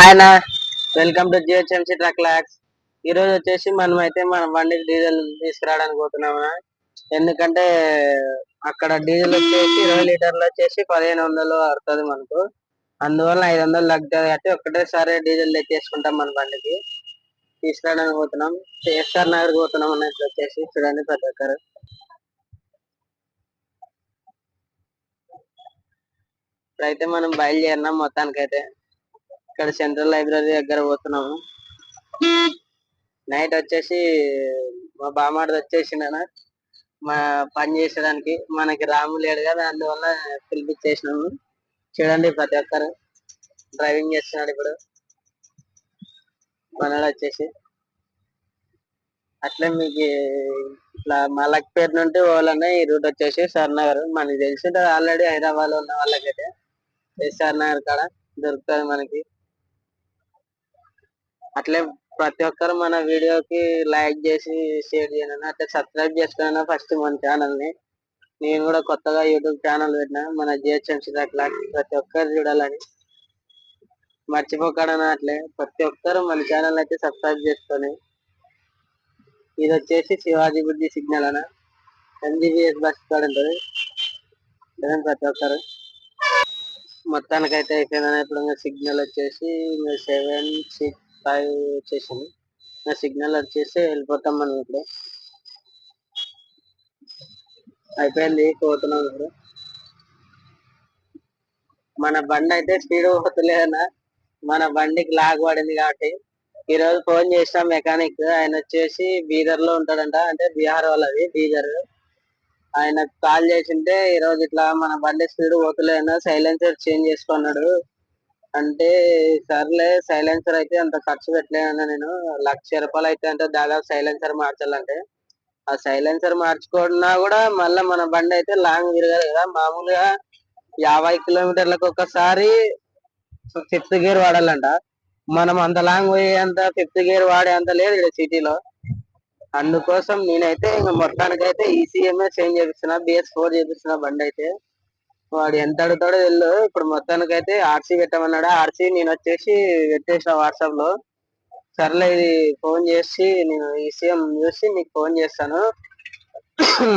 ఆయన welcome to GHMC truck lakhs. ఈ రోజు వచ్చేసి మనం అయితే మన బండికి డీజిల్ తీసుకురావడానికి పోతున్నాము. ఎందుకంటే అక్కడ డీజిల్ వచ్చేసి 20 లీటర్లు వచ్చేసి 1500 పడుతుంది మనకు. అందువల్ల 500 తగ్గుతుంది కాబట్టి ఒక్కటేసారి డీజిల్ తెచ్చేసుకుంటాం మన బండికి. తీసుకురావడానికి పోతున్నాం. ఎస్ఆర్ నగర్ పోతున్నాం అన్నట్లు వచ్చేసి చూడండి ప్రతి ఒక్కరు. ఇప్పుడైతే మనం బయలుదేరినాం మొత్తానికైతే. ఇక్కడ సెంట్రల్ లైబ్రరీ దగ్గర పోతున్నాము. నైట్ వచ్చేసి మా బామాడిది వచ్చేసిండన మా పని చేసేదానికి. మనకి రాము లేడు కదా, అందువల్ల పిలిపించేసినాము. చూడండి ప్రతి ఒక్కరు డ్రైవింగ్ చేస్తున్నాడు ఇప్పుడు మనోడు వచ్చేసి. అట్లే మీకు ఇట్లా మలక్పేట నుండి పోవాలన్నా ఈ రూట్ వచ్చేసి సర్నగర్. మనకి తెలిసి ఆల్రెడీ హైదరాబాద్ లో ఉన్న వాళ్ళకైతే ఎస్ఆర్ నగర్ కాడ దొరుకుతుంది మనకి. అట్లే ప్రతి ఒక్కరు మన వీడియోకి లైక్ చేసి షేర్ చేయండి. అట్లా సబ్స్క్రైబ్ చేసుకున్నా ఫస్ట్ మన ఛానల్ ని. నేను కూడా కొత్తగా యూట్యూబ్ ఛానల్ పెట్టినా మన జిహెచ్ఎంసీ ట్రక్ లాక్స్, ప్రతి ఒక్కరు చూడాలని మర్చిపోకడనా. అట్లే ప్రతి ఒక్కరు మన ఛానల్ అయితే సబ్స్క్రైబ్ చేసుకొని. ఇది వచ్చేసి శివాజీ బుద్ధి సిగ్నల్ అన ఎంజీబీఎస్ బస్ కాడ ఉంటుంది. ప్రతి ఒక్కరు మొత్తానికైతే అయిపోయిందని. ఇప్పుడు సిగ్నల్ వచ్చేసి 765 వచ్చేసింది. నా సిగ్నల్ వచ్చేసి వెళ్ళిపోతాం మనం. ఇప్పుడు అయిపోయింది, పోతున్నాం. ఇప్పుడు మన బండి అయితే స్పీడ్ పోతలేదన్నా. మన బండికి లాగ్ పడింది కాబట్టి ఈ రోజు ఫోన్ చేసిన మెకానిక్. ఆయన వచ్చేసి బీదర్ లో ఉంటాడంట, అంటే బీహార్ వాళ్ళది బీదర్. ఆయన కాల్ చేసింటే ఈ రోజు ఇట్లా మన బండి స్పీడ్ పోతలేదన్నా, సైలెన్సర్ చేంజ్ చేసుకున్నాడు అంటే, సర్లే సైలెన్సర్ అయితే అంత ఖర్చు పెట్టలేదన్నా. నేను ₹1,00,000 అయితే అంటే దాదాపు సైలెన్సర్ మార్చాలంటే. ఆ సైలెన్సర్ మార్చుకున్నా కూడా మళ్ళీ మన బండి అయితే లాంగ్ తిరగదు కదా. మామూలుగా 50 కిలోమీటర్లకు ఒకసారి ఫిఫ్త్ గేర్ వాడాలంట. మనం అంత లాంగ్ పోయే అంత ఫిఫ్త్ గేర్ వాడే అంత లేదు ఇక్కడ సిటీలో. అందుకోసం నేనైతే ఇంకా మొత్తానికైతే ఈసీఎంఏ చేంజ్ చేపిస్తున్నా, BS4 చేపిస్తున్నా బండి అయితే. వాడు ఎంత అడుగుతాడో వెళ్ళు. ఇప్పుడు మొత్తానికైతే ఆర్సీ పెట్టమన్నాడు. ఆర్సీ నేను వచ్చేసి పెట్టేసిన వాట్సాప్ లో. సర్లే ఇది ఫోన్ చేసి నేను ఈసీఎం చూసి నీకు ఫోన్ చేస్తాను.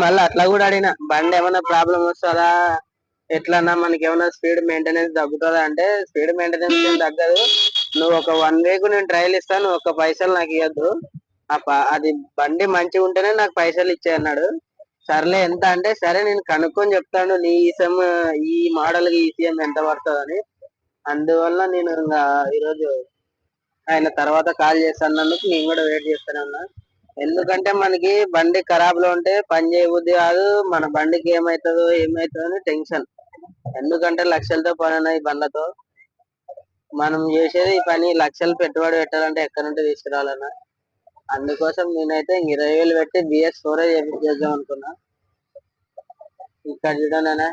మళ్ళీ అట్లా కూడా అడిగిన, బండి ఏమైనా ప్రాబ్లం వస్తుందా ఎట్లన్నా, మనకి ఏమైనా స్పీడ్ మెయింటెనెన్స్ తగ్గుతుందా అంటే, స్పీడ్ మెయింటెనెన్స్ ఏం తగ్గదు. నువ్వు ఒక 1 వీక్ నేను ట్రయల్ ఇస్తాను, ఒక్క పైసలు నాకు ఇవ్వద్దు. అది బండి మంచిగా ఉంటేనే నాకు పైసలు ఇచ్చేయన్నాడు. సర్లే ఎంత అంటే, సరే నేను కనుక్కొని చెప్తాను నీ ఈసీఎం ఈ మోడల్ ఈసీఎం ఎంత పడుతుందని. అందువల్ల నేను ఇంకా ఈరోజు ఆయన తర్వాత కాల్ చేస్తానందుకు నేను కూడా వెయిట్ చేస్తానన్నా. ఎందుకంటే మనకి బండి ఖరాబ్ లో ఉంటే పని చేయబుద్ధి కాదు. మన బండికి ఏమవుతుందో అని టెన్షన్. ఎందుకంటే లక్షలతో పని ఈ బండ్లతో. మనం చేసేది ఈ పని లక్షలు పెట్టుబడి పెట్టాలంటే ఎక్కడి నుండి తీసుకురావాలన్నా. అందుకోసం నేనైతే 20,000 పెట్టి BS4 చేద్దాం అనుకున్నా. ఇక్కడ చూడండి,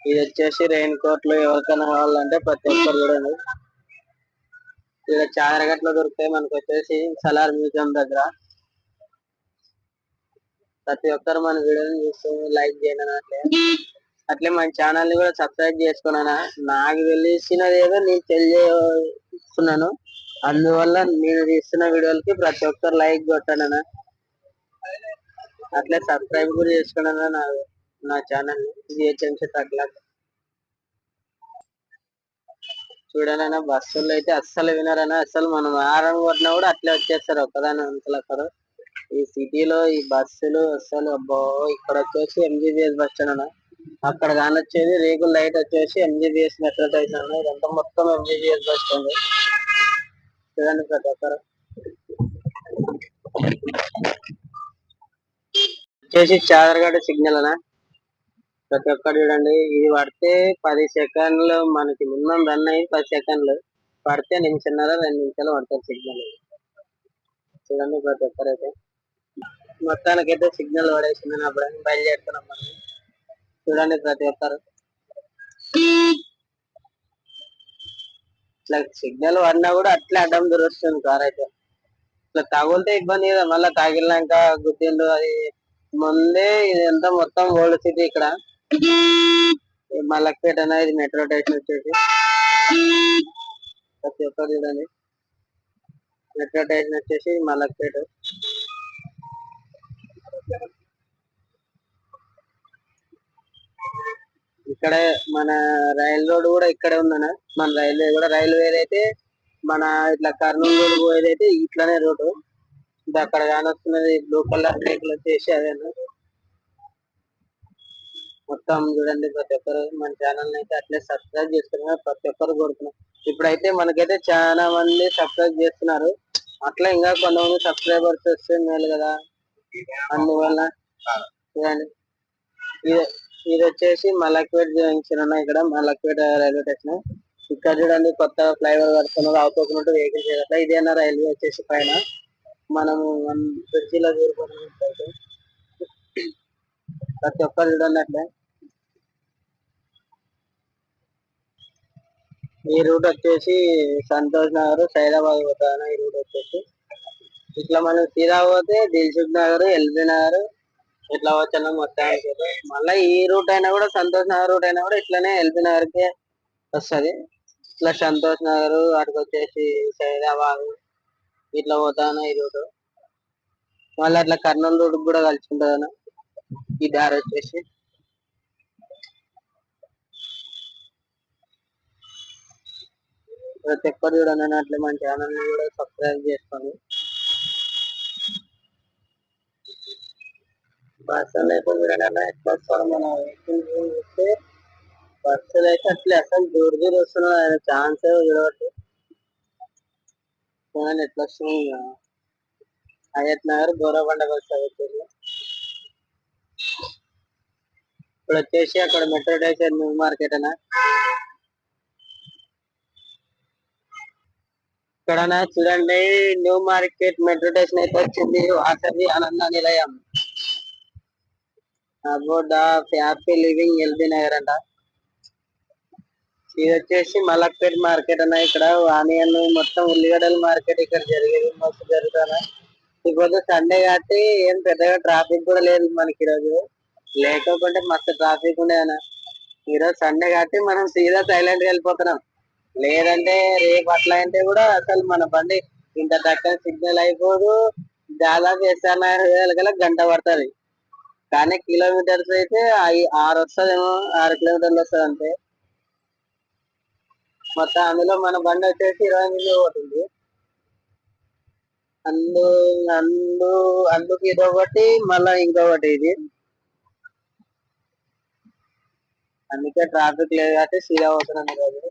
ఇది వచ్చేసి రెయిన్ కోట్లు ఎవరికైనా కావాలంటే ప్రతి ఒక్కరు చూడండి. ఇక్కడ చాదరగట్లో దొరుకుతాయి మనకు వచ్చేసి సలార్ మ్యూజియం దగ్గర. ప్రతి ఒక్కరు మన వీడియోని చూస్తూ లైక్ చేయండి. అట్లే మన ఛానల్ ని కూడా సబ్స్క్రైబ్ చేసుకున్నానా. నాకు తెలిసినది ఏదో నేను తెలియజేస్తున్నాను. అందువల్ల నేను తీస్తున్న వీడియోలకి ప్రతి ఒక్కరు లైక్ కొట్టానన్నా. అట్లే సబ్స్క్రైబ్ కూడా చేసుకున్నాను నా ఛానల్ ని జిహెచ్ఎంసీ ట్రక్ లాక్స్. చూడనన్నా బస్సుల్లో అయితే అస్సలు వినరన్నా. అస్సలు మనం ఆరం కొట్టినా కూడా అట్లే వచ్చేస్తారు ఒక్కదాని అంతలక్కరు. ఈ సిటీలో ఈ బస్సులు అస్సలు అబ్బో. ఇక్కడ వచ్చేసి ఎంజీబీఎస్ బస్ స్టాండ్ అన్న, అక్కడ కానొచ్చేది రేకుల లైట్ వచ్చేసి ఎంజీబీఎస్ మెట్రో స్టేషన్ అన్న. ఇదంతా మొత్తం ఎంజీబీఎస్ బస్ స్టాండ్. చూడండి ప్రతి ఒక్కరు వచ్చేసి చాదరగడ్డ సిగ్నల్ అన్న. ప్రతి ఒక్కరు చూడండి, ఇది పడితే 10 సెకండ్లు మనకి మినిమం రన్ అయ్యి 10 సెకండ్లు పడితే నిమిషన్నర 2 నిమిషాలు పడుతుంది సిగ్నల్. చూడండి ప్రతి ఒక్కరైతే మొత్తానికైతే సిగ్నల్ పడేసిందని అప్పుడు బయలుదేరుతున్నాం మనం. చూడండి ప్రతి ఒక్కరు ఇట్లా సిగ్నల్ పడినా కూడా అట్లా అడ్డం దొరుకుతుంది కార్ అయితే. ఇట్లా తగులితే ఇబ్బంది కదా, మళ్ళీ తగిలినాక గుద్దిండు అది. ముందే ఇదంతా మొత్తం ఓల్డ్ సిటీ. ఇక్కడ మలక్పేట అనేది మెట్రో స్టేషన్ వచ్చేసి ప్రతి ఒక్కరు చూడండి. మెట్రో స్టేషన్ వచ్చేసి మలక్పేట. ఇక్కడే మన రైల్ రోడ్ కూడా ఇక్కడే ఉందన్న. మన రైల్వే కూడా రైల్వే అయితే మన ఇట్లా కర్నూలు రోడ్ పోయేదైతే ఇట్లానే రోడ్డు. ఇది అక్కడ కానొస్తున్నది బ్లూ కలర్ రేకులు వచ్చేసి అదేనా. మొత్తం చూడండి ప్రతి ఒక్కరు మన ఛానల్ అయితే అట్లే సబ్స్క్రైబ్ చేస్తున్నారు. ప్రతి ఒక్కరు కోరుతున్నారు. ఇప్పుడైతే మనకైతే చాలా మంది సబ్స్క్రైబ్ చేస్తున్నారు. అట్లా ఇంకా కొంతమంది సబ్స్క్రైబర్స్ వస్తే మేలు కదా. అందువల్ల చూడండి, ఇది ఇది వచ్చేసి మలక్పేట జంక్షన్ అన్న. ఇక్కడ మలక్పేట రైల్వే స్టేషన్. ఇక్కడ చూడండి కొత్త ఫ్లైఓవర్ కడుతున్నారు. అవుకోకుండా వెహికల్ చేయాలి. ఇదేనా రైల్వే వచ్చేసి పైన మనం బ్రిడ్జిలో దూరిపోతున్నట్లయితే ప్రతి ఒక్కరు చూడండి అట్లే. ఈ రూట్ వచ్చేసి సంతోష్ నగర్ సైదాబాద్ పోతాను. ఈ రూట్ వచ్చేసి ఇట్లా మనం సీదా పోతే దిల్సుఖ్ నగర్, ఎల్బీ నగర్ ఇట్లా వచ్చాను మొత్తానికి. మళ్ళీ ఈ రూట్ అయినా కూడా సంతోష్ నగర్ రూట్ అయినా కూడా ఇట్లానే ఎల్బీ నగర్ కే వస్తుంది. ఇట్లా సంతోష్ నగర్ అటుకు వచ్చేసి సైదాబాద్ ఇట్లా పోతాను ఈ రూట్. మళ్ళీ అట్లా కర్నూలు రూట్ కూడా కలుసుకుంటాను ఈ దారి వచ్చేసి. ప్రతి ఒక్కరు చూడండి అట్లే మన ఛానల్ ని కూడా సబ్స్క్రైబ్ చేసుకోండి. బస్సులు అయితే చూడండి ఎట్లా వస్తారు మన వెహికల్ చూస్తే. బస్సులు అయితే అట్లే అసలు దూరం దూరం వస్తున్నాయి. ఆయన ఛాన్స్ చూడవచ్చు. చూడండి ఎట్లా వస్తుంది. హయత్ నగర్ గోరబండ బస్ వచ్చేసి ఇప్పుడు వచ్చేసి అక్కడ మెట్రో స్టేషన్ న్యూ మార్కెట్ అన్న. ఇక్కడ చూడండి న్యూ మార్కెట్ మెట్రో స్టేషన్ అయితే వచ్చింది. వాసవి ఆనంద నిలయం about happy living LB Nagar అంట. ఇది వచ్చేసి మలక్పేట మార్కెట్ అన్న. ఇక్కడ ఆనియన్ మొత్తం ఉల్లిగడ్డల మార్కెట్ ఇక్కడ జరిగేది మస్తు జరుగుతానా. ఇప్పుడు సండే కాబట్టి ఏం పెద్దగా ట్రాఫిక్ కూడా లేదు మనకి ఈరోజు. లేకపోతే మస్తు ట్రాఫిక్ ఉండేదన్న. ఈరోజు సండే కాబట్టి మనం సీదా సైలెంట్ గా వెళ్ళిపోతున్నాం. లేదంటే రేపు అట్లా అంటే కూడా అసలు మన బండి ఇంత దక్కన సిగ్నల్ అయిపోదు. దాదాపు ఎస్ఆర్ గంట పడుతుంది. కానీ కిలోమీటర్స్ అయితే 6 వస్తుందేమో, 6 కిలోమీటర్లు వస్తుంది అంతే. మొత్తం అందులో మన బండి వచ్చేసి 20 నిమిషాలు పోతుంది. అందు అందు అందుకు ఇది ఒకటి మళ్ళా ఇంకొకటి ఇది. అందుకే ట్రాఫిక్ లేదు కాబట్టి సీదా పోతున్నాను ఈరోజు.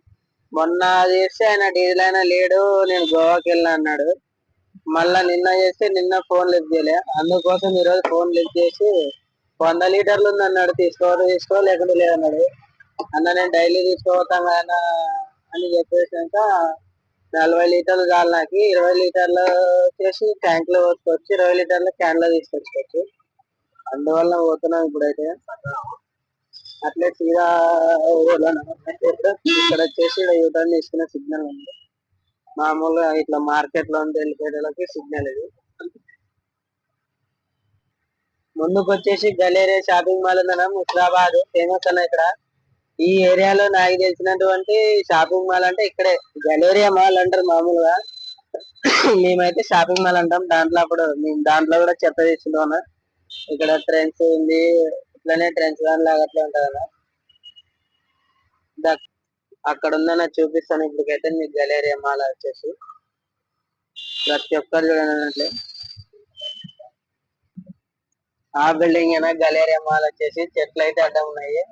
మొన్న చేస్తే ఆయన డీజిల్ అయినా లేడు, నేను గోవాకి వెళ్ళిన అన్నాడు. మళ్ళా నిన్న చేస్తే నిన్న ఫోన్ లిఫ్ట్ చేయలే. అందుకోసం ఈరోజు ఫోన్ లిఫ్ట్ చేసి 100 లీటర్లు ఉంది అన్నాడు. తీసుకో లేకుండా లేదన్నాడు. అన్న నేను డైలీ తీసుకోపోతాను కదా అని చెప్పేసాక 40 లీటర్లు చాలు నాకు. 20 లీటర్లు వచ్చేసి ట్యాంక్ లో పోసుకోవచ్చు, 20 లీటర్లు క్యాన్ లో తీసుకొచ్చుకోవచ్చు. అందువల్ల పోతున్నాం ఇప్పుడైతే. అట్లే సీదా ఇక్కడ వచ్చేసి యూటర్న్ తీసుకునే సిగ్నల్ ఉంది. మామూలుగా ఇట్లా మార్కెట్ లో వెళ్ళిపోయేటోళ్ళకి సిగ్నల్ ఇది. ముందుకు వచ్చేసి గలేరియా షాపింగ్ మాల్ ఉందన్న. ముస్రాబాద్ ఫేమస్ అన్న ఇక్కడ. ఈ ఏరియాలో నాకు తెలిసినటువంటి షాపింగ్ మాల్ అంటే ఇక్కడే గలేరియా మాల్ అంటారు మామూలుగా. మేమైతే షాపింగ్ మాల్ అంటాం. దాంట్లో అప్పుడు మేము దాంట్లో కూడా చెత్త తీసుకుంటాం. ఇక్కడ ట్రెండ్స్ ఉంది. ఇట్లానే ట్రెండ్స్ లాగా అట్లా ఉంటది అన్న. అక్కడ ఉందన్న చూపిస్తాను ఇప్పటికైతే మీకు గలేరియా మాల్ వచ్చేసి. ప్రతి ఒక్కరు చూడండి. ఆ బిల్డింగ్ అయినా గలేరియా మాల్ వచ్చేసి చెట్లు అయితే అడ్డం ఉన్నాయి.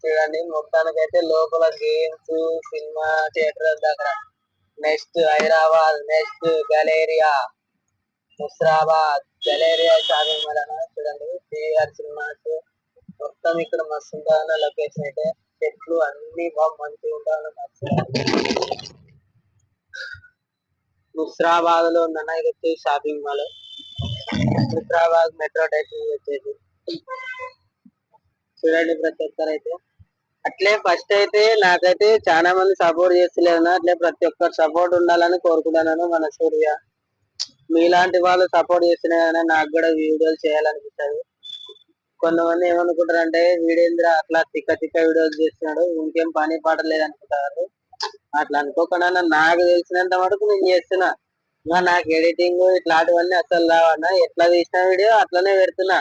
చూడండి మొత్తానికైతే లోపల గేమ్స్, సినిమా థియేటర్ దగ్గర. నెక్స్ట్ హైదరాబాద్, నెక్స్ట్ గలేరియా, ముస్రాబాద్ గలేరియా షాపింగ్ మాల్ అన్న. చూడండి టీఆర్ సినిమాస్ మొత్తం ఇక్కడ మస్తు ఉంటాయన్న. లొకేషన్ అయితే చెట్లు అన్ని బాగా మంచిగా ఉంటాయన్న. ముస్రాబాద్ లో ఉందన్న ఇది వచ్చేసి షాపింగ్ మాల్. ముస్రాబాద్ మెట్రో స్టేషన్ వచ్చేసి చూడండి ప్రతి ఒక్కరు అయితే. అట్లే ఫస్ట్ అయితే నాకైతే చాలా మంది సపోర్ట్ చేస్తలేరు. అట్లే ప్రతి ఒక్కరు సపోర్ట్ ఉండాలని కోరుకుంటున్నాను మనస్ఫూర్తిగా. మీలాంటి వాళ్ళు సపోర్ట్ చేస్తేనే నాకు కూడా వీడియోలు చేయాలనిపిస్తుంది. కొంతమంది ఏమనుకుంటారు అంటే వీడేంద్ర అట్లా తిక్క తిక్క వీడియోలు చేస్తున్నాడు, ఇంకేం పని పాట లేదనుకుంటారు. అట్లా అనుకోకుండా నాకు తెలిసినంత మటుకు నేను చేస్తున్నా. ఇంకా నాకు ఎడిటింగ్ ఇట్లాంటివన్నీ అసలు రావన్నా, ఎట్లా తీసిన వీడియో అట్లనే పెడుతున్నా.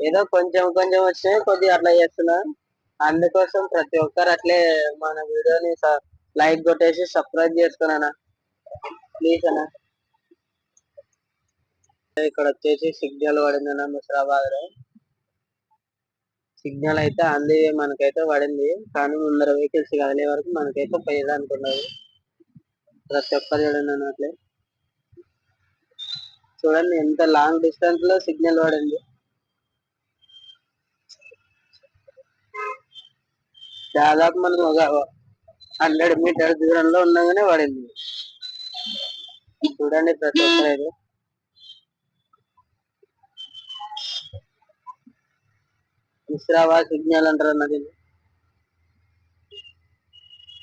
ఏదో కొంచెం కొంచెం వచ్చినాయి కొద్దిగా అట్లా చేస్తున్నా. అందుకోసం ప్రతి ఒక్కరు అట్లే మన వీడియోని లైక్ కొట్టేసి సబ్స్క్రైబ్ చేసుకున్నానా ప్లీజ్ అన్న. ఇక్కడ వచ్చేసి సిగ్నల్ పడిందన్న ముసరాబాద్ లో. సిగ్నల్ అయితే అంది మనకైతే పడింది, కానీ ముందర వెహికల్స్ కదిలే వరకు మనకైతే పోయేది అనుకున్నది. ప్రతి ఒక్కరు చూడండి అట్లే. చూడండి ఎంత లాంగ్ డిస్టెన్స్ లో సిగ్నల్ పడింది. దాదాపు మనం ఒక 100 మీటర్ దూరంలో ఉండగానే పడింది. చూడండి ప్రతి ఒక్కరు. ముసిరాబాద్ సిగ్నల్ అంటారు అన్నది.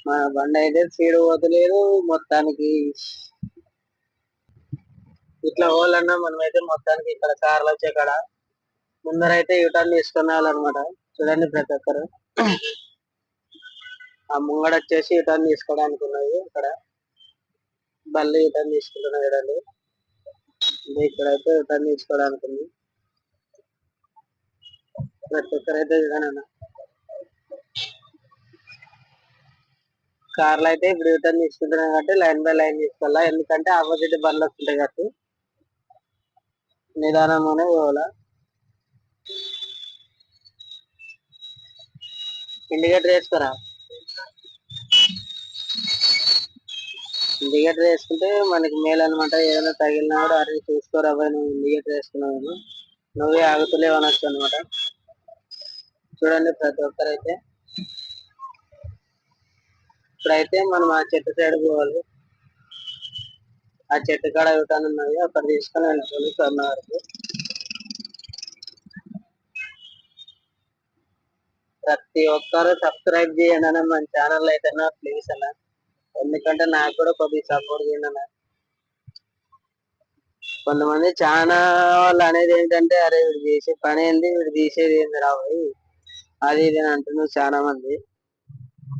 మన బండి అయితే స్పీడ్ పోతలేదు మొత్తానికి. ఇట్లా పోవాలన్నా మనమైతే మొత్తానికి ఇక్కడ కార్లు వచ్చే కాడ ముందరైతే యూటర్న్ తీసుకున్నాలన్నమాట. చూడండి ప్రతి ఒక్కరు. ఆ ముంగడ వచ్చేసి యూటర్న్ తీసుకోవడానికి ఉన్నది. ఇక్కడ బల్లి యూటర్న్ తీసుకుంటున్నా చూడండి. ఇక్కడైతే యూటర్న్ తీసుకోవడానికి ఉంది. ప్రతి ఒక్కరైతే చూడండి. కార్లు అయితే ఇప్పుడు యూటర్న్ తీసుకుంటున్నాం కాబట్టి లైన్ బై లైన్ తీసుకోవాలా, ఎందుకంటే ఆపోజిట్ బండ్లు వస్తుంటాయి కాబట్టి నిదానంగానే పోవాలా. ఇండికేటర్ వేసుకోరా. ఇండికేటర్ వేసుకుంటే మనకి మేలు అనమాట. ఏదైనా తగిలినా కూడా అరే చూసుకోరా పోయి నువ్వు ఇండికేటర్ వేసుకున్నావు, నువ్వే ఆగుతలేవు అనొచ్చు అనమాట. చూడండి ప్రతి ఒక్కరైతే. ఇప్పుడైతే మనం ఆ చెట్టు సైడ్ పోవాలి. ఆ చెట్టు కాడ యూటర్న్ ఉన్నది, అక్కడ తీసుకొని వెళ్ళిపోవాలి స్వర్ణ వరకు. ప్రతి ఒక్కరు సబ్స్క్రైబ్ చేయండి అన్న మన ఛానల్ అయితే ప్లీజ్ అన్న, ఎందుకంటే నాకు కూడా కొద్దిగా సపోర్ట్ చేయండి అన్న. కొంతమంది చాలా వాళ్ళు అనేది ఏంటంటే అరే వీడు చేసే పని ఏంది, వీడు తీసేది ఏంది రాబోయి అది ఇది అని అంటున్నారు చాలా మంది.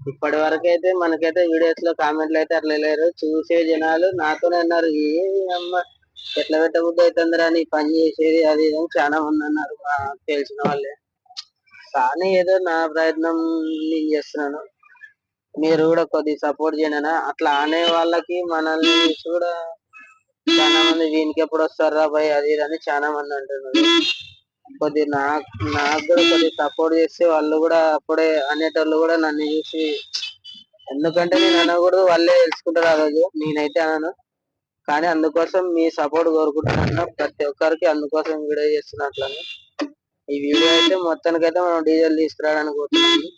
ఇప్పటి వరకు అయితే మనకైతే వీడియోస్ లో కామెంట్లు అయితే అట్లా లేరు. చూసే జనాలు నాతోనే అన్నారు ఏ అమ్మ ఎట్లా పెట్టబుద్ధి అవుతుందిరా నీ పని చేసేది అది ఇది అని చాలా మంది అన్నారు, తెలిసిన వాళ్ళే. కానీ ఏదో నా ప్రయత్నం నేను చేస్తున్నాను, మీరు కూడా కొద్దిగా సపోర్ట్ చేయండి. అట్లా అనే వాళ్ళకి మనల్ని కూడా చాలా మంది దీనికి ఎప్పుడు వస్తారా భయ్ అది ఇది అని చాలా మంది అంటున్నారు. కొద్ది నాకు కూడా కొద్దిగా సపోర్ట్ చేస్తే వాళ్ళు కూడా అప్పుడే అనేటోళ్ళు కూడా నన్ను చూసి, ఎందుకంటే నేను అనకూడదు వాళ్ళే తెలుసుకుంటారు ఆ రోజు, నేనైతే అనను. కానీ అందుకోసం మీ సపోర్ట్ కోరుకుంటున్నాను ప్రతి ఒక్కరికి, అందుకోసం వీడియో చేస్తున్నట్లని. ఈ వీడియో అయితే మొత్తానికైతే మనం డీజేలు తీసుకురావడానికి పోతున్నాము,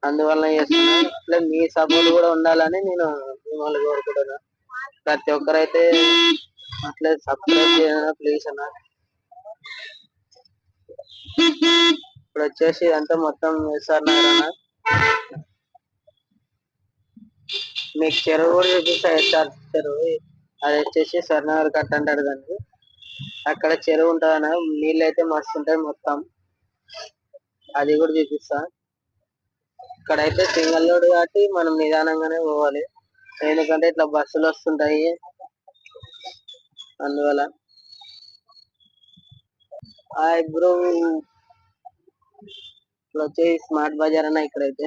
అందువల్ల చేస్తున్నాను. అట్లా మీ సపోర్ట్ కూడా ఉండాలని నేను మిమ్మల్ని కోరుకుంటున్నాను. ప్రతి ఒక్కరైతే అట్లే సబ్స్క్రైబ్ చేయాలి ప్లీజ్ అన్న. ఇప్పుడు వచ్చేసి అంతా మొత్తం ఎస్ఆర్ నగర్ అన్న. మీకు చెరువు కూడా చూపిస్తా, ఎస్ఆర్ చెరువు. అది వచ్చేసి స్వర్ణనగర్ కట్ట అంటారు దాన్ని. అక్కడ చెరువు ఉంటుందన్న, నీళ్ళు అయితే మస్తు ఉంటాయి మొత్తం, అది కూడా చూపిస్తా. ఇక్కడైతే సింగల్ రోడ్ కాబట్టి మనం నిదానంగానే పోవాలి, ఎందుకంటే ఇట్లా బస్సులు వస్తుంటాయి అందువల్ల. బ్రో ఇప్పుడు వచ్చేసి స్మార్ట్ బజార్ అన్న. ఇక్కడైతే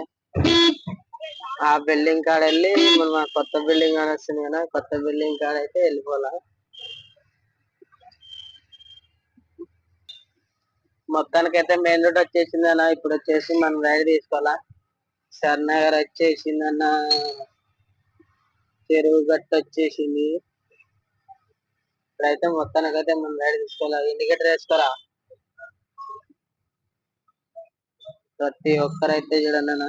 ఆ బిల్డింగ్ కాడ వెళ్ళి మన కొత్త బిల్డింగ్ కాడ వస్తుంది కదా, కొత్త బిల్డింగ్ కాడ అయితే వెళ్ళిపోవాలా. మొత్తానికైతే మెయిన్ రోడ్ వచ్చేసింది అన్న. ఇప్పుడు వచ్చేసి మనం రైడ్ తీసుకోవాలా. సర్నగర్ వచ్చేసింది అన్న, చెరువు గట్టు వచ్చేసింది. ఇప్పుడైతే మొత్తానికైతే మనం రైడ్ తీసుకోవాలా. ఇండికేటర్ వేసుకోరా ప్రతి ఒక్కరైతే చూడండి అన్న.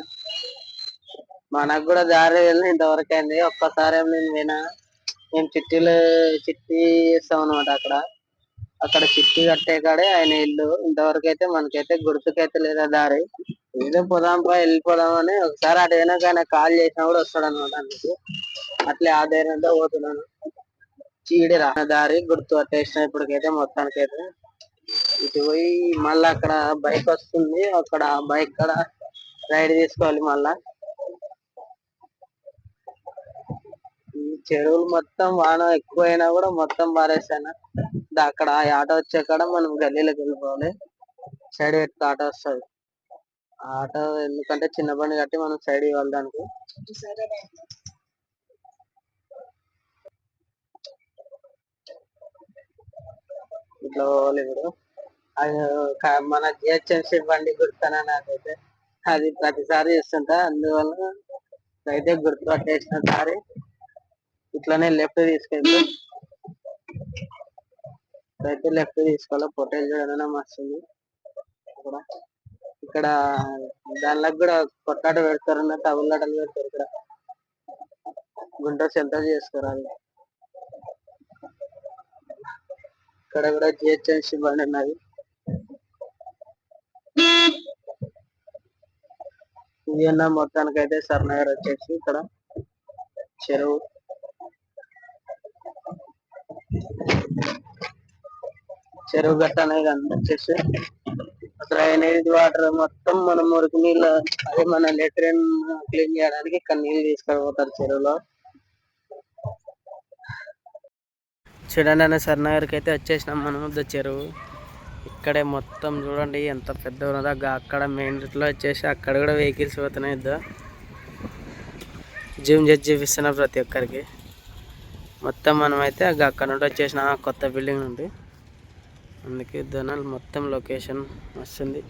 మనకు కూడా దారి వెళ్ళి ఇంతవరకు అయింది. ఒక్కసారి నేను వినా, మేము చిట్టి చేస్తాం అనమాట. అక్కడ చిట్టి కట్టే కాడే ఆయన ఇల్లు. ఇంతవరకు అయితే మనకైతే గుర్తుకైతే లేదా దారి. ఏదో పోదాంపా వెళ్ళిపోదాం అని ఒకసారి అటు అయినాక ఆయన కాల్ చేసినా కూడా వస్తాడు అనమాట. అందుకు అట్లే ఆ ధైర్యంతో పోతున్నాను. చీడిరా దారి గుర్తు పట్టేసిన ఇప్పటికైతే మొత్తానికైతే. ఇటు పోయి మళ్ళీ అక్కడ బైక్ వస్తుంది, అక్కడ బైక్ కాడ రైడ్ తీసుకోవాలి మళ్ళా. చెరువులు మొత్తం వాన ఎక్కువైనా కూడా మొత్తం పారేసాను. అక్కడ ఆ ఆటో వచ్చే కాడ మనం గల్లీలోకి వెళ్ళిపోవాలి. సైడ్ పెట్టుకు ఆటో వస్తుంది. ఆటో ఎందుకంటే చిన్న బండి కట్టి మనం సైడ్ ఇవ్వాలి దానికి. ఇట్లా పోవాలి ఇప్పుడు. అది మన జిహెచ్ఎంసీ బండి గుర్తానా నాకైతే. అది ప్రతిసారి చేస్తుంటా, అందువల్ల అయితే గుర్తు పట్టేసిన సారి. ఇట్లానే లెఫ్ట్ తీసుకెళ్తే అయితే లెఫ్ట్ తీసుకోవాలి. పొటేల్ చూడడం మస్తుంది. ఇక్కడ దానిలో కూడా కొట్టాట పెడతారు, తగులాటలు పెడతారు. ఇక్కడ గుంటూరు సెంటర్ చేసుకోరాలి. ఇక్కడ కూడా జిహెచ్ఎంసీ బండి ఉన్నది. ఇది అన్న మొత్తానికి అయితే సర్నగర్ వచ్చేసి ఇక్కడ చెరువు. చెరువు గట్ట అనేది వచ్చేసి డ్రైనేజ్ వాటర్ మొత్తం మన మురికి నీళ్ళు, అదే మన లెట్రిన్ క్లీన్ చేయడానికి ఇక్కడ నీళ్ళు తీసుకుపోతారు చెరువులో. చూడండి అన్న, సర్నగర్కి అయితే వచ్చేసినాం మనం. చెరువు ఇక్కడే మొత్తం చూడండి ఎంత పెద్ద ఉన్నదో. అక్కడ మెయిన్ రూట్లో వచ్చేసి అక్కడ కూడా వెహికల్స్ పోతున్నాయి. జూమ్ చేసి చూపిస్తున్నా ప్రతి ఒక్కరికి. మొత్తం మనం అయితే అక్కడ నుండి వచ్చేసిన కొత్త బిల్డింగ్ నుండి. అందుకే దొనాలు మొత్తం లొకేషన్ వస్తుంది.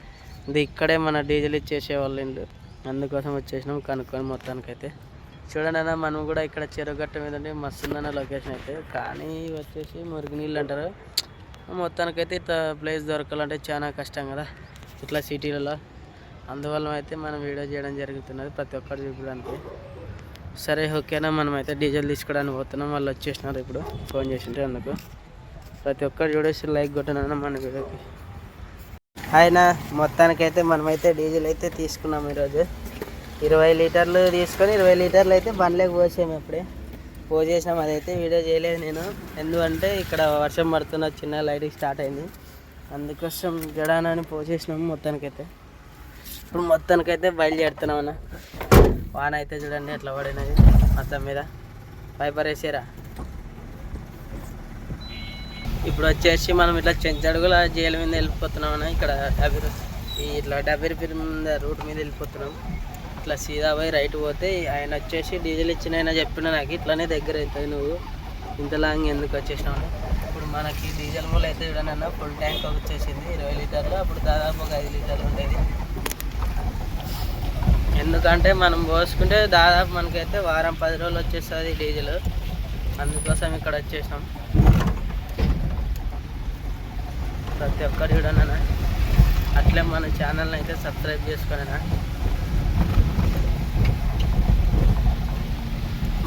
ఇది ఇక్కడే మన డీజిల్ ఇచ్చేసే వాళ్ళు ఇల్లు. అందుకోసం వచ్చేసినాం కనుక్కొని మొత్తానికైతే. చూడండి అన్న, మనం కూడా ఇక్కడ చెరువు గట్ట మీద ఉండి మస్తు ఉందన్న లొకేషన్ అయితే. కానీ వచ్చేసి మురికి నీళ్ళు అంటారు. మొత్తానికైతే ఇట్లా ప్లేస్ దొరకాలంటే చాలా కష్టం కదా ఇట్లా సిటీలలో. అందువల్ల అయితే మనం వీడియో చేయడం జరుగుతున్నది ప్రతి ఒక్కరు చూపించడానికి. సరే ఓకేనా, మనం అయితే డీజిల్ తీసుకోవడానికి పోతున్నాం. వాళ్ళు వచ్చేసినారు ఇప్పుడు, ఫోన్ చేసింటే అందుకు. ప్రతి ఒక్కరు చూడేసి లైక్ కొట్టినా మన వీడియోకి. అయినా మొత్తానికైతే మనమైతే డీజిల్ అయితే తీసుకున్నాం ఈరోజు. 20 లీటర్లు తీసుకొని 20 లీటర్లు అయితే బండ్లోకి పోసాము. అప్పుడే పోసేసినాం. అదైతే వీడియో చేయలేదు నేను, ఎందుకంటే ఇక్కడ వర్షం పడుతున్న చిన్న లైటింగ్ స్టార్ట్ అయింది. అందుకోసం గడానని పోసేసినాము. మొత్తానికైతే ఇప్పుడు మొత్తానికైతే బయలుదేరుతున్నాం అన్న. వాన అయితే చూడండి ఎట్లా పడినది మొత్తం మీద. పైపర్ వేసారా. ఇప్పుడు వచ్చేసి మనం ఇట్లా చెంచడుగుల జైలు మీద వెళ్ళిపోతున్నాం అన్న. ఇక్కడ ఇట్లా డబ్బిరి మీద రూట్ మీద వెళ్ళిపోతున్నాం. ఇట్లా సీదా పోయి రైట్ పోతే ఆయన వచ్చేసి డీజిల్ ఇచ్చిన ఆయన చెప్పిన నాకు ఇట్లానే దగ్గర అవుతుంది, నువ్వు ఇంత లాంగ్ ఎందుకు వచ్చేసినావు. ఇప్పుడు మనకి డీజిల్ మూల అయితే చూడనన్నా ఫుల్ ట్యాంక్ వచ్చేసింది 20 లీటర్లు. అప్పుడు దాదాపు ఒక 5 లీటర్లు ఉండేది. ఎందుకంటే మనం పోసుకుంటే దాదాపు మనకైతే వారం 10 రోజులు వచ్చేస్తుంది డీజిల్. అందుకోసం ఇక్కడ వచ్చేసినాం. ప్రతి ఒక్కరు చూడనన్నా, అట్లే మన ఛానల్ని అయితే సబ్స్క్రైబ్ చేసుకోనన్నా.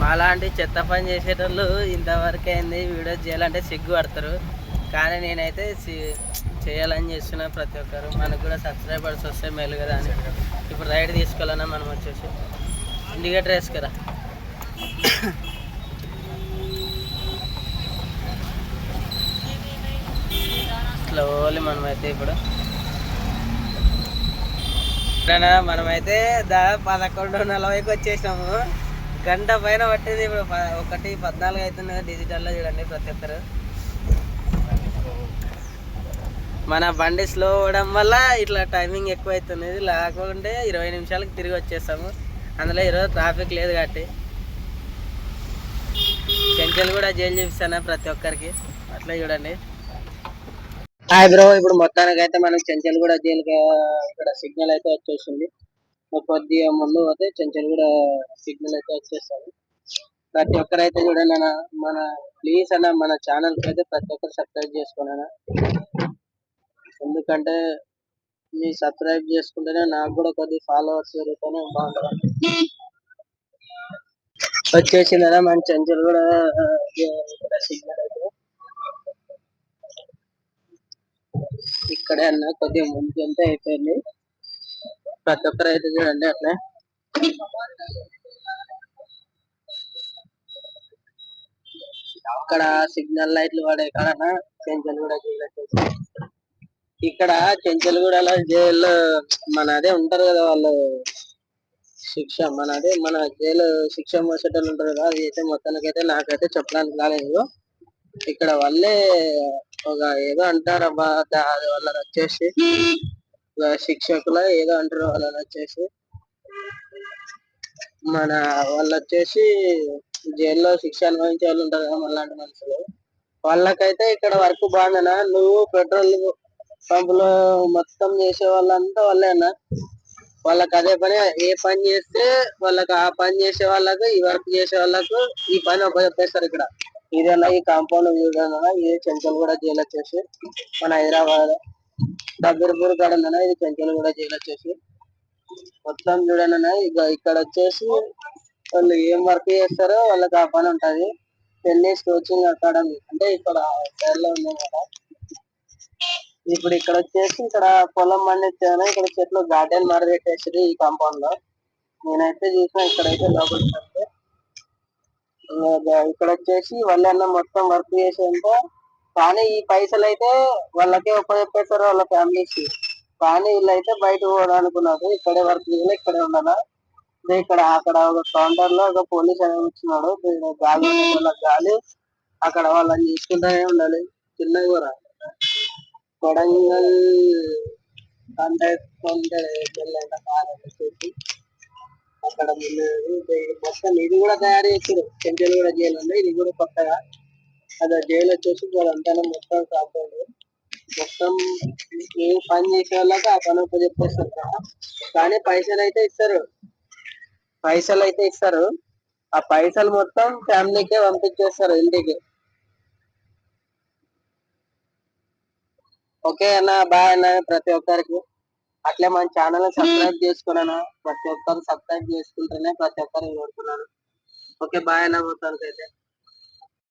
మాలాంటి చెత్త పని చేసేటోళ్ళు ఇంతవరకు అయింది వీడియో చేయాలంటే సిగ్గు పడతారు. కానీ నేనైతే చేయాలని చేస్తున్నా. ప్రతి ఒక్కరు మనకు కూడా సబ్స్క్రైబర్స్ వస్తే మేలు కదా అని ఇప్పుడు రైడ్ తీసుకోవాలన్నా మనం వచ్చేసి ఇండికేటర్ వేసుకురా. స్లోలీ మనమైతే ఇప్పుడు మనమైతే దాదాపు 11:40కి వచ్చేసినాము. గంట పైన పట్టింది. ఇప్పుడు 1:14 అవుతుంది డిజిటల్లో. చూడండి ప్రతి ఒక్కరు. మన బండి స్లో అవ్వడం వల్ల ఇట్లా టైమింగ్ ఎక్కువ అవుతుంది. లేకుంటే 20 నిమిషాలకు తిరిగి వచ్చేస్తాము. అందులో ఈరోజు ట్రాఫిక్ లేదు కాబట్టి. చెంచలు కూడా జైలు చూపిస్తాను ప్రతి ఒక్కరికి. అట్లా చూడండి. హాయ్ బ్రో, ఇప్పుడు మొత్తానికి అయితే మనం చెంచల్ కూడా జైలుకి ఇక్కడ సిగ్నల్ అయితే వచ్చేసింది. కొద్దిగా ముందు పోతే చెంచల్ కూడా సిగ్నల్ అయితే వచ్చేస్తుంది. ప్రతి ఒక్కరైతే చూడండి అన్న, మన ప్లీజ్ అన్న మన ఛానల్ అయితే ప్రతి ఒక్కరు సబ్స్క్రైబ్ చేసుకోనన్నా. ఎందుకంటే మీ సబ్స్క్రైబ్ చేసుకుంటేనే నాకు కూడా కొద్ది ఫాలోవర్స్ పెరుగుతూనే బాగుంటుంది. వచ్చేసిందన్నా మన చెంచల్ కూడా సిగ్నల్ అయితే ఇక్కడే అన్న. కొద్దిగా ముందుకు వెళ్తే అయిపోయింది. ప్రతి ఒక్కరు అయితే చూడండి అట్లా. ఇక్కడ సిగ్నల్ లైట్లు పడే కాడన చెంచల్గూడ జైలు వచ్చేసి. ఇక్కడ చెంచల్గూడలో జైల్లో మన అదే ఉంటారు కదా వాళ్ళు శిక్ష మన జైలు శిక్ష మోసేటోళ్ళు ఉంటారు కదా, అది అయితే మొత్తానికైతే నాకైతే చెప్పడానికి రాలేదు. ఇక్కడ వాళ్ళే ఒక ఏదో అంటారబ్బా, వాళ్ళని వచ్చేసి శిక్షకుల ఏదో అంటారు వాళ్ళని వచ్చేసి, మన వాళ్ళు వచ్చేసి జైల్లో శిక్ష అనుభవించే వాళ్ళు ఉంటారు కదా మనలాంటి మనుషులు. వాళ్ళకైతే ఇక్కడ వర్క్ బాగుందనా, నువ్వు పెట్రోల్ పంపులో మొత్తం చేసే వాళ్ళంతా వాళ్ళేనా, వాళ్ళకి అదే పని. ఏ పని చేస్తే వాళ్ళకి ఆ పని చేసే వాళ్ళకు, ఈ వర్క్ చేసే వాళ్ళకు ఈ పని చెప్పేస్తారు ఇక్కడ. ఇదన్నా ఈ కాంపౌండ్ చూడన్నా, ఇది చెంచల్ కూడా జైలు వచ్చేసి మన హైదరాబాద్ డబ్బురుపూర్ కాడ ఉందన్నా, ఇది చెంచల్ కూడా జైలు వచ్చేసి. మొత్తం చూడన్నా ఇక్కడ వచ్చేసి వాళ్ళు ఏం వర్క్ చేస్తారో వాళ్ళకి ఆ పని ఉంటది. టెన్నిస్ కోచింగ్ అకాడమీ అంటే ఇక్కడ లో ఉంది కదా. ఇప్పుడు ఇక్కడ వచ్చేసి ఇక్కడ పొలం పండించాను, ఇక్కడ చెట్లు గార్డెన్ మారి పెట్టేసి ఈ కాంపౌండ్ లో. నేనైతే చూసిన ఇక్కడైతే లోపలికి వస్తే ఇక్కడ వచ్చేసి వాళ్ళన్న మొత్తం వర్క్ చేసేంత, కానీ ఈ పైసలు అయితే వాళ్ళకే ఉపయోగపడతారు వాళ్ళ ఫ్యామిలీకి. కానీ వీళ్ళైతే బయట పోవాలనుకున్నారు, ఇక్కడే వర్క్ చేయాలి, ఇక్కడే ఉండాలా. ఇక్కడ అక్కడ ఒక కౌంటర్ లో ఒక పోలీస్ అనేది ఇచ్చినాడు, గాలి గాలి అక్కడ వాళ్ళని చూసుకుంటూనే ఉండాలి. చిన్నగా కూడా కొడంగల్ అక్కడ మొత్తం ఇది కూడా తయారు చేసారు. చెంచల్ కూడా జైలు ఉంది, ఇది కూడా కొత్తగా. అదే జైలు వచ్చేసి అంతా మొత్తం కాంపౌండ్ మొత్తం ఏం పని చేసే వాళ్ళకి ఆ పని చెప్పేస్తారు కదా. కానీ పైసలు అయితే ఇస్తారు. ఆ పైసలు మొత్తం ఫ్యామిలీకే పంపించేస్తారు ఇంటికి. ఓకే అన్న, బాయ్ అన్న ప్రతి ఒక్కరికి. అట్లే మన ఛానల్ సబ్స్క్రైబ్ చేసుకున్నాను, ప్రతి ఒక్కరు సబ్స్క్రైబ్ చేసుకుంటేనే ప్రతి ఒక్కరు కోరుతున్నాను. ఓకే బాయ్ అన్న మొత్తానికి అయితే.